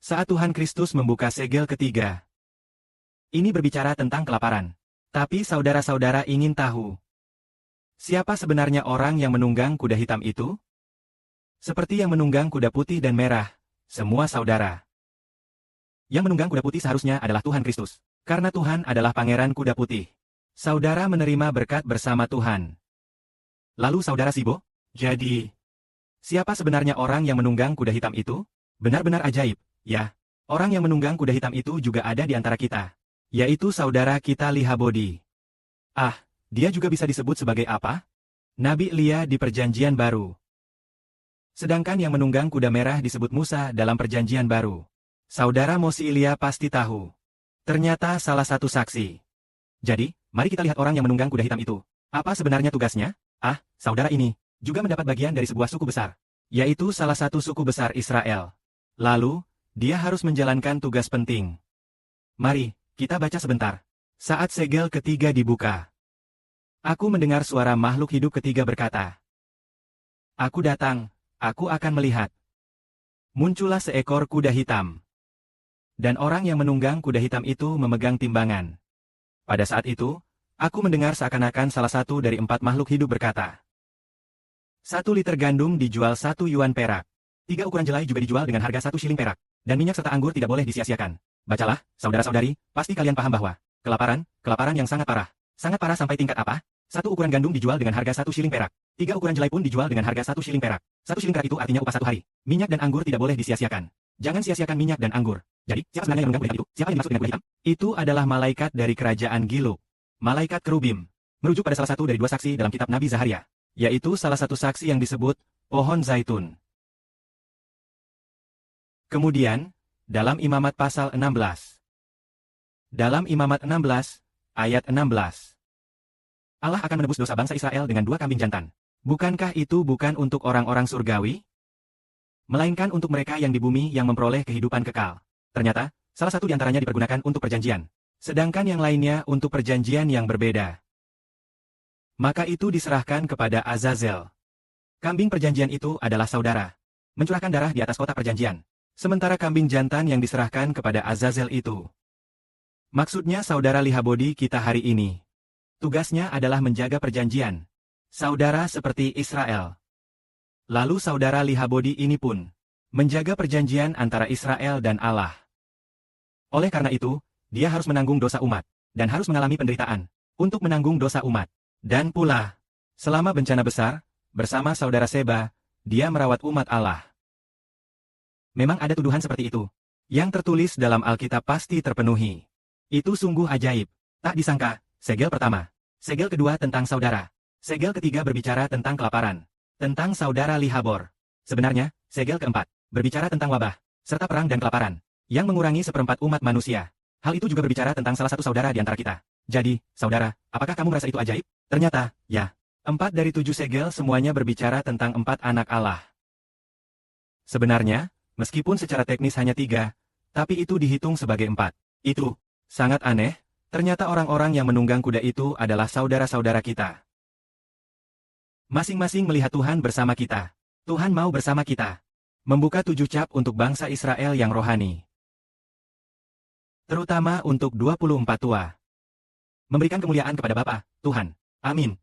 Saat Tuhan Kristus membuka segel ketiga, ini berbicara tentang kelaparan. Tapi saudara-saudara ingin tahu, siapa sebenarnya orang yang menunggang kuda hitam itu? Seperti yang menunggang kuda putih dan merah, semua saudara. Yang menunggang kuda putih seharusnya adalah Tuhan Kristus. Karena Tuhan adalah pangeran kuda putih. Saudara menerima berkat bersama Tuhan. Lalu saudara Sibo, jadi, siapa sebenarnya orang yang menunggang kuda hitam itu? Benar-benar ajaib, ya. Orang yang menunggang kuda hitam itu juga ada di antara kita. Yaitu saudara kita Lihabodi. Ah, dia juga bisa disebut sebagai apa? Nabi Elia di Perjanjian Baru. Sedangkan yang menunggang kuda merah disebut Musa dalam Perjanjian Baru. Saudara Mosi Elia pasti tahu. Ternyata salah satu saksi. Jadi, mari kita lihat orang yang menunggang kuda hitam itu. Apa sebenarnya tugasnya? Ah, saudara ini juga mendapat bagian dari sebuah suku besar, yaitu salah satu suku besar Israel. Lalu, dia harus menjalankan tugas penting. Mari, kita baca sebentar. Saat segel ketiga dibuka, aku mendengar suara makhluk hidup ketiga berkata, "Aku datang, aku akan melihat." Muncullah seekor kuda hitam. Dan orang yang menunggang kuda hitam itu memegang timbangan. Pada saat itu, aku mendengar seakan-akan salah satu dari 4 makhluk hidup berkata, 1 liter gandum dijual 1 yuan perak. 3 ukuran jelai juga dijual dengan harga 1 shilling perak. Dan minyak serta anggur tidak boleh disia-siakan. Bacalah, saudara-saudari, pasti kalian paham bahwa kelaparan yang sangat parah. Sangat parah sampai tingkat apa? 1 ukuran gandum dijual dengan harga 1 shilling perak. 3 ukuran jelai pun dijual dengan harga 1 shilling perak. 1 shilling perak itu artinya upah 1 hari. Minyak dan anggur tidak boleh disia-siakan. Jangan sia-siakan minyak dan anggur. Jadi, siapa sebenarnya yang menunggang kuda hitam itu? Siapa yang dimaksud dengan kuda hitam? Itu adalah malaikat dari kerajaan Giluk. Malaikat Kerubim. Merujuk pada salah satu dari 2 saksi dalam kitab Nabi Zaharia. Yaitu salah satu saksi yang disebut pohon zaitun. Kemudian, dalam Imamat pasal 16. Dalam Imamat 16, ayat 16. Allah akan menebus dosa bangsa Israel dengan 2 kambing jantan. Bukankah itu bukan untuk orang-orang surgawi? Melainkan untuk mereka yang di bumi yang memperoleh kehidupan kekal. Ternyata, salah satu di antaranya dipergunakan untuk perjanjian. Sedangkan yang lainnya untuk perjanjian yang berbeda. Maka itu diserahkan kepada Azazel. Kambing perjanjian itu adalah saudara. Mencurahkan darah di atas kotak perjanjian. Sementara kambing jantan yang diserahkan kepada Azazel itu. Maksudnya saudara Lihabodi kita hari ini. Tugasnya adalah menjaga perjanjian. Saudara seperti Israel. Lalu saudara Lihabodi ini pun menjaga perjanjian antara Israel dan Allah. Oleh karena itu, dia harus menanggung dosa umat, dan harus mengalami penderitaan untuk menanggung dosa umat. Dan pula, selama bencana besar, bersama saudara Seba, dia merawat umat Allah. Memang ada tuduhan seperti itu. Yang tertulis dalam Alkitab pasti terpenuhi. Itu sungguh ajaib. Tak disangka, segel pertama. Segel kedua tentang saudara. Segel ketiga berbicara tentang kelaparan. Tentang saudara Lihabor. Sebenarnya, segel keempat berbicara tentang wabah, serta perang dan kelaparan, yang mengurangi 1/4 umat manusia. Hal itu juga berbicara tentang salah satu saudara di antara kita. Jadi, saudara, apakah kamu merasa itu ajaib? Ternyata, ya. 4 dari 7 segel semuanya berbicara tentang 4 anak Allah. Sebenarnya, meskipun secara teknis hanya 3, tapi itu dihitung sebagai 4. Itu sangat aneh. Ternyata orang-orang yang menunggang kuda itu adalah saudara-saudara kita. Masing-masing melihat Tuhan bersama kita. Tuhan mau bersama kita. Membuka 7 cap untuk bangsa Israel yang rohani. Terutama untuk 24 tua. Memberikan kemuliaan kepada Bapa, Tuhan. Amin.